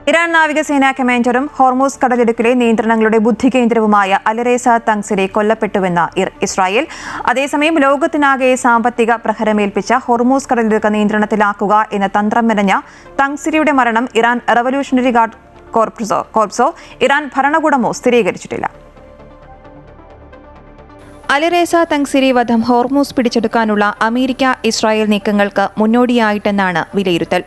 Iran നാവികസേനാ കമാൻഡറും Hormuz കടലിടുക്കിലെ നിയന്ത്രണങ്ങളുടെ ബുദ്ധികേന്ദ്രവുമായ അലറേസ തങ്സിരി കൊല്ലപ്പെട്ടുവെന്ന് Israel. അതേസമയം ലോകത്തിനാകെ സാമ്പത്തിക പ്രഹരമേൽപ്പിച്ച ഹോർമൂസ് കടലിടുക്ക് നിയന്ത്രണത്തിലാക്കുക എന്ന തന്ത്രം മെനഞ്ഞ തങ്സിരിയുടെ മരണം ഇറാൻ റവല്യൂഷണറി ഗാർഡ് കോർപ്സോ ഇറാൻ ഭരണകൂടമോ സ്ഥിരീകരിച്ചിട്ടില്ല. അലറേസ തങ്സിരി വധം ഹോർമൂസ് പിടിച്ചെടുക്കാനുള്ള അമേരിക്ക ഇസ്രായേൽ നീക്കങ്ങൾക്ക് മുന്നോടിയായിട്ടെന്നാണ് വിലയിരുത്തൽ.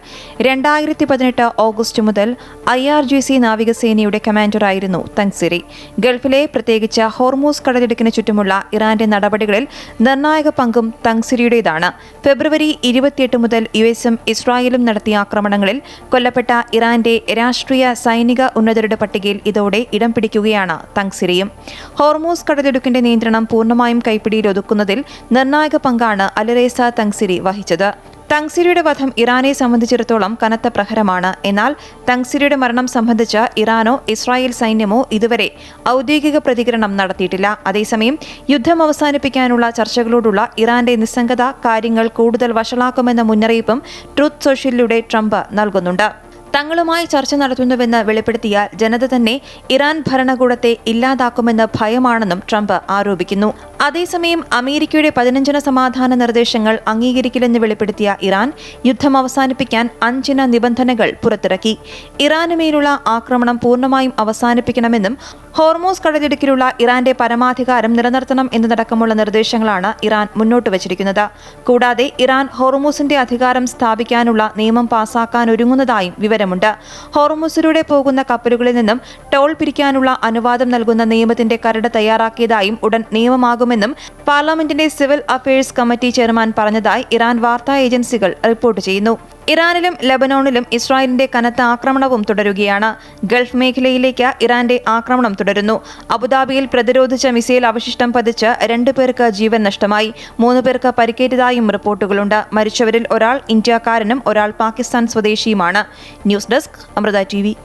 2018 ഓഗസ്റ്റ് മുതൽ IRGC നാവികസേനയുടെ കമാൻഡറായിരുന്നു തങ്സിരി. ഗൾഫിലെ പ്രത്യേകിച്ച് ഹോർമൂസ് കടലിടുക്കിന് ചുറ്റുമുള്ള ഇറാന്റെ നടപടികളിൽ നിർണായക പങ്കും തങ്സിരിയുടേതാണ്. ഫെബ്രുവരി 28 മുതൽ USഉം ഇസ്രായേലും നടത്തിയ ആക്രമണങ്ങളിൽ കൊല്ലപ്പെട്ട ഇറാന്റെ രാഷ്ട്രീയ സൈനിക ഉന്നതരുടെ പട്ടികയിൽ ഇതോടെ ഇടം പിടിക്കുകയാണ് തങ്സിരിയും. ഹോർമൂസ് കടലിടുക്കിന്റെ നിയന്ത്രണം പൂർണ്ണമായും കൈപ്പിടിയിൽ ഒതുക്കുന്നതിൽ നിർണായക പങ്കാണ് അലറേസ തങ്സിരി വഹിച്ചത്. തങ്സിരിയുടെ വധം ഇറാനെ സംബന്ധിച്ചിടത്തോളം കനത്ത പ്രഹരമാണ്. എന്നാൽ തങ്സിരിയുടെ മരണം സംബന്ധിച്ച് ഇറാനോ ഇസ്രായേൽ സൈന്യമോ ഇതുവരെ ഔദ്യോഗിക പ്രതികരണം നടത്തിയിട്ടില്ല. അതേസമയം യുദ്ധം അവസാനിപ്പിക്കാനുള്ള ചർച്ചകളോടുള്ള ഇറാന്റെ നിസ്സംഗത കാര്യങ്ങൾ കൂടുതൽ വഷളാക്കുമെന്ന മുന്നറിയിപ്പും ട്രൂത്ത് സോഷ്യലിലൂടെ ട്രംപ് നൽകുന്നുണ്ട്. തങ്ങളുമായി ചർച്ച നടത്തുന്നുവെന്ന് വെളിപ്പെടുത്തിയാൽ ജനത തന്നെ ഇറാൻ ഭരണകൂടത്തെ ഇല്ലാതാക്കുമെന്ന് ഭയമാണെന്നും ട്രംപ് ആരോപിക്കുന്നു. അതേസമയം അമേരിക്കയുടെ 15 സമാധാന നിർദ്ദേശങ്ങൾ അംഗീകരിക്കില്ലെന്ന് വെളിപ്പെടുത്തിയ ഇറാൻ യുദ്ധം അവസാനിപ്പിക്കാൻ 5 നിബന്ധനകൾ പുറത്തിറക്കി. ഇറാനുമേലുള്ള ആക്രമണം പൂർണ്ണമായും അവസാനിപ്പിക്കണമെന്നും ഹോർമൂസ് കടലിടുക്കിലുള്ള ഇറാന്റെ പരമാധികാരം നിലനിർത്തണം എന്നതടക്കമുള്ള നിർദ്ദേശങ്ങളാണ് ഇറാൻ മുന്നോട്ട് വച്ചിരിക്കുന്നത്. കൂടാതെ ഇറാൻ ഹോർമൂസിന്റെ അധികാരം സ്ഥാപിക്കാനുള്ള നിയമം പാസാക്കാനൊരുങ്ങുന്നതായും വിവരമുണ്ട്. ഹോർമൂസിലൂടെ പോകുന്ന കപ്പലുകളിൽ നിന്നും ടോൾ പിരിക്കാനുള്ള അനുവാദം നൽകുന്ന നിയമത്തിന്റെ കരട് തയ്യാറാക്കിയതായും ഉടൻ നിയമമാകുമെന്നും പാർലമെന്റിന്റെ സിവിൽ അഫയേഴ്സ് കമ്മിറ്റി ചെയർമാൻ പറഞ്ഞതായി ഇറാൻ വാർത്താ ഏജൻസികൾ റിപ്പോർട്ട് ചെയ്യുന്നു. ഇറാനിലും ലബനോണിലും ഇസ്രായേലിന്റെ കനത്ത ആക്രമണവും തുടരുകയാണ്. ഗൾഫ് മേഖലയിലേക്ക് ഇറാന്റെ ആക്രമണം തുടരുന്നു. അബുദാബിയിൽ പ്രതിരോധിച്ച മിസൈൽ അവശിഷ്ടം പതിച്ച് 2 പേർക്ക് ജീവൻ നഷ്ടമായി. 3 പേർക്ക് പരിക്കേറ്റതായും റിപ്പോർട്ടുകളുണ്ട്. മരിച്ചവരിൽ ഒരാൾ ഇന്ത്യക്കാരനും ഒരാൾ പാകിസ്ഥാൻ സ്വദേശിയുമാണ്. News desk Amrita TV.